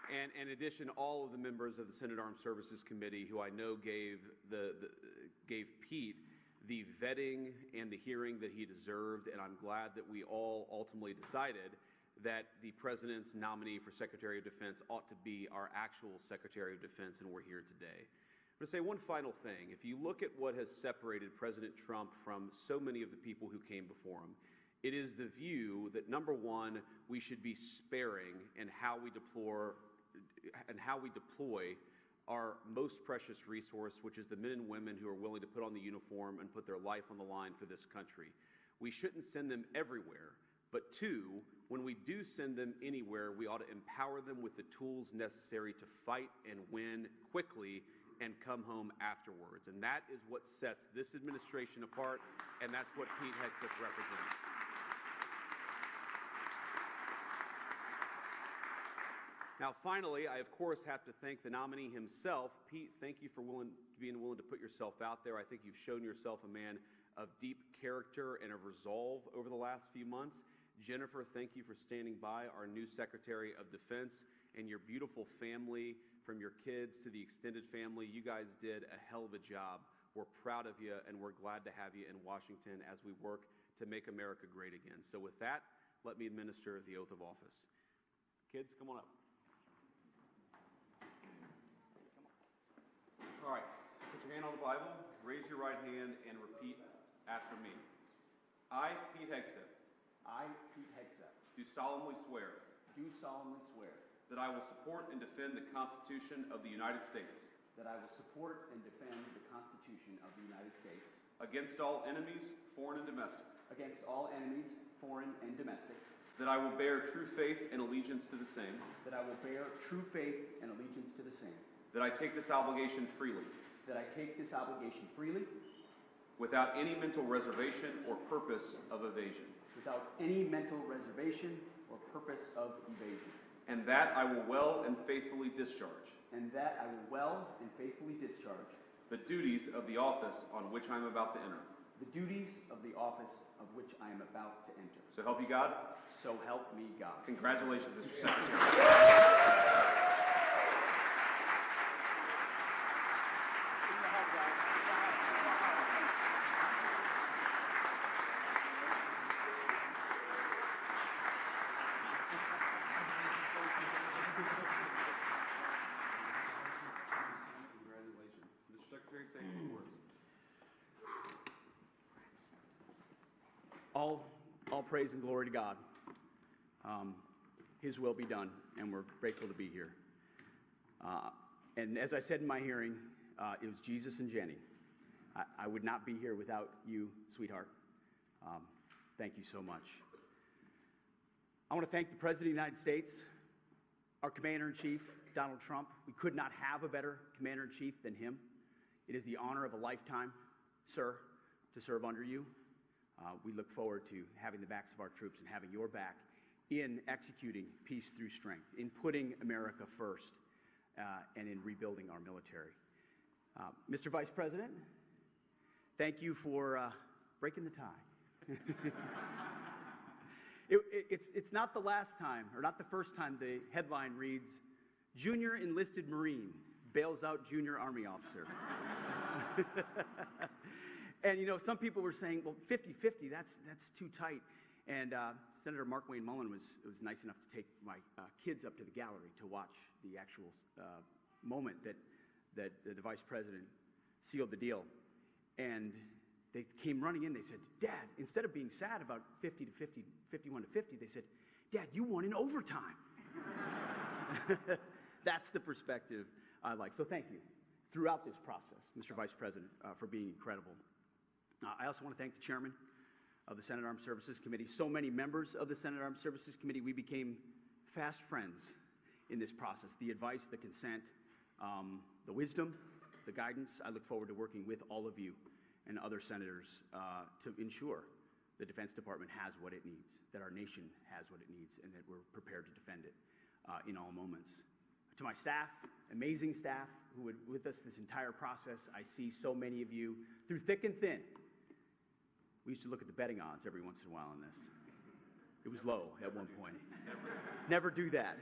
And in addition, all of the members of the Senate Armed Services Committee, who I know gave Pete the vetting and the hearing that he deserved, and I'm glad that we all ultimately decided that the President's nominee for Secretary of Defense ought to be our actual Secretary of Defense, and we're here today. I'm going to say one final thing. If you look at what has separated President Trump from so many of the people who came before him, it is the view that, number one, we should be sparing in how we deploy our most precious resource, which is the men and women who are willing to put on the uniform and put their life on the line for this country. We shouldn't send them everywhere, but two, when we do send them anywhere, we ought to empower them with the tools necessary to fight and win quickly and come home afterwards. And that is what sets this administration apart, and that's what Pete Hegseth represents. Now, finally, I, of course, have to thank the nominee himself. Pete, thank you for being willing to put yourself out there. I think you've shown yourself a man of deep character and of resolve over the last few months. Jennifer, thank you for standing by, our new Secretary of Defense, and your beautiful family, from your kids to the extended family. You guys did a hell of a job. We're proud of you, and we're glad to have you in Washington as we work to make America great again. So with that, let me administer the oath of office. Kids, come on up. All right, put your hand on the Bible, raise your right hand, and repeat after me. I, Pete Hegseth, do solemnly swear that I will support and defend the Constitution of the United States against all enemies, foreign and domestic, that I will bear true faith and allegiance to the same, that I take this obligation freely, without any mental reservation or purpose of evasion, and that I will well and faithfully discharge the duties of the office on which I am about to enter. So help you God? So help me God. Congratulations, Mr. Secretary. All praise and glory to God. His will be done, and we're grateful to be here. And as I said in my hearing, it was Jesus and Jenny. I would not be here without you, sweetheart. Thank you so much. I want to thank the President of the United States, our Commander-in-Chief, Donald Trump. We could not have a better Commander-in-Chief than him. It is the honor of a lifetime, sir, to serve under you. We look forward to having the backs of our troops and having your back in executing peace through strength, in putting America first, and in rebuilding our military. Mr. Vice President, thank you for breaking the tie. It's not the last time, or not the first time, the headline reads, Junior Enlisted Marine bails out Junior Army Officer. And, you know, some people were saying, well, 50-50, that's too tight. And Senator Mark Wayne Mullen was nice enough to take my kids up to the gallery to watch the actual moment that the Vice President sealed the deal. And they came running in. They said, Dad, instead of being sad about 50-50, 51-50, they said, Dad, you won in overtime. That's the perspective I like. So thank you throughout this process, Mr. Vice President, for being incredible. I also want to thank the chairman of the Senate Armed Services Committee. So many members of the Senate Armed Services Committee, we became fast friends in this process. The advice, the consent, the wisdom, the guidance. I look forward to working with all of you and other senators to ensure the Defense Department has what it needs, that our nation has what it needs, and that we're prepared to defend it in all moments. To my staff, amazing staff who were with us this entire process, I see so many of you through thick and thin. We used to look at the betting odds every once in a while on this. It was low at one point. Never do that.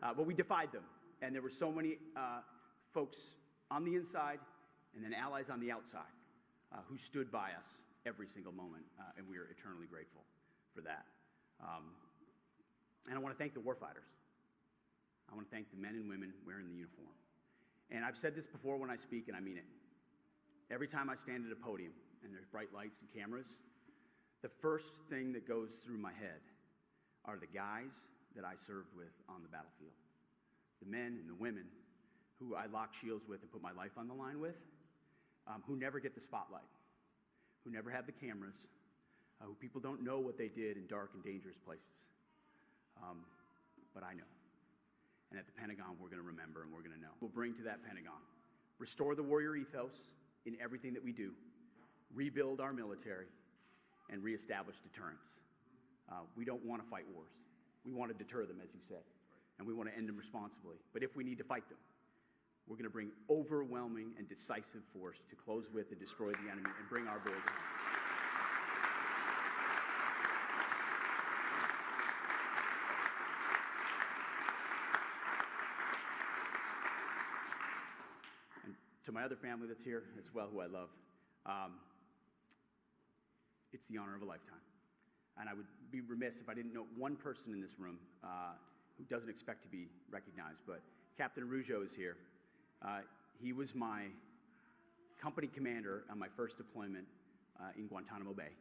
But we defied them, and there were so many folks on the inside and then allies on the outside who stood by us every single moment, and we are eternally grateful for that. And I want to thank the warfighters. I want to thank the men and women wearing the uniform. And I've said this before when I speak, and I mean it. Every time I stand at a podium and there's bright lights and cameras, the first thing that goes through my head are the guys that I served with on the battlefield. The men and the women who I lock shields with and put my life on the line with, who never get the spotlight, who never have the cameras, who people don't know what they did in dark and dangerous places. But I know. And at the Pentagon, we're going to remember and we're going to know. We'll bring to that Pentagon, restore the warrior ethos in everything that we do, rebuild our military, and reestablish deterrence. We don't want to fight wars. We want to deter them, as you said, and we want to end them responsibly. But if we need to fight them, we're going to bring overwhelming and decisive force to close with and destroy the enemy and bring our boys home. And to my other family that's here as well, who I love, it's the honor of a lifetime. And I would be remiss if I didn't note one person in this room who doesn't expect to be recognized, but Captain Rougeau is here. He was my company commander on my first deployment in Guantanamo Bay.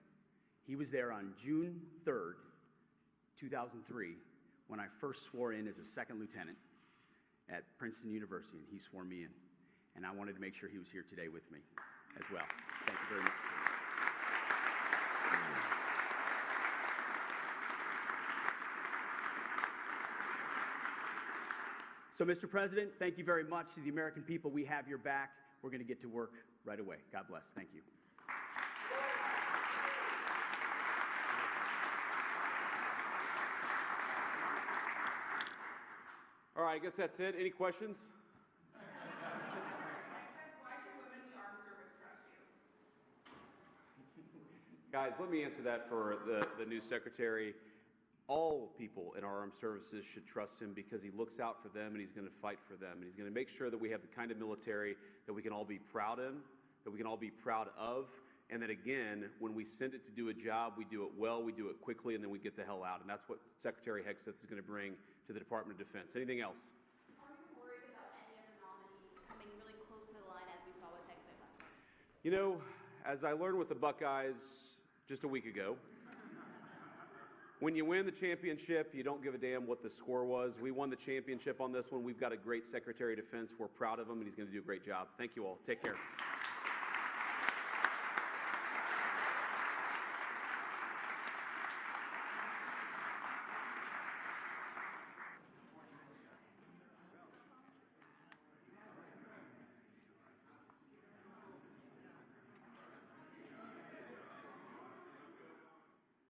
He was there on June 3rd, 2003, when I first swore in as a second lieutenant at Princeton University, and he swore me in. And I wanted to make sure he was here today with me as well. Thank you very much, sir. So, Mr. President, thank you very much to the American people. We have your back. We're going to get to work right away. God bless. Thank you. All right, I guess that's it. Any questions? Why should women in the armed service trust you? Guys, let me answer that for the new secretary. All people in our armed services should trust him because he looks out for them and he's going to fight for them. And he's going to make sure that we have the kind of military that we can all be proud in, that we can all be proud of, and that, again, when we send it to do a job, we do it well, we do it quickly, and then we get the hell out. And that's what Secretary Hegseth is going to bring to the Department of Defense. Anything else? Are you worried about any of the nominees coming really close to the line as we saw with Hegseth last night? You know, as I learned with the Buckeyes just a week ago, when you win the championship, you don't give a damn what the score was. We won the championship on this one. We've got a great Secretary of Defense. We're proud of him, and he's going to do a great job. Thank you all. Take care.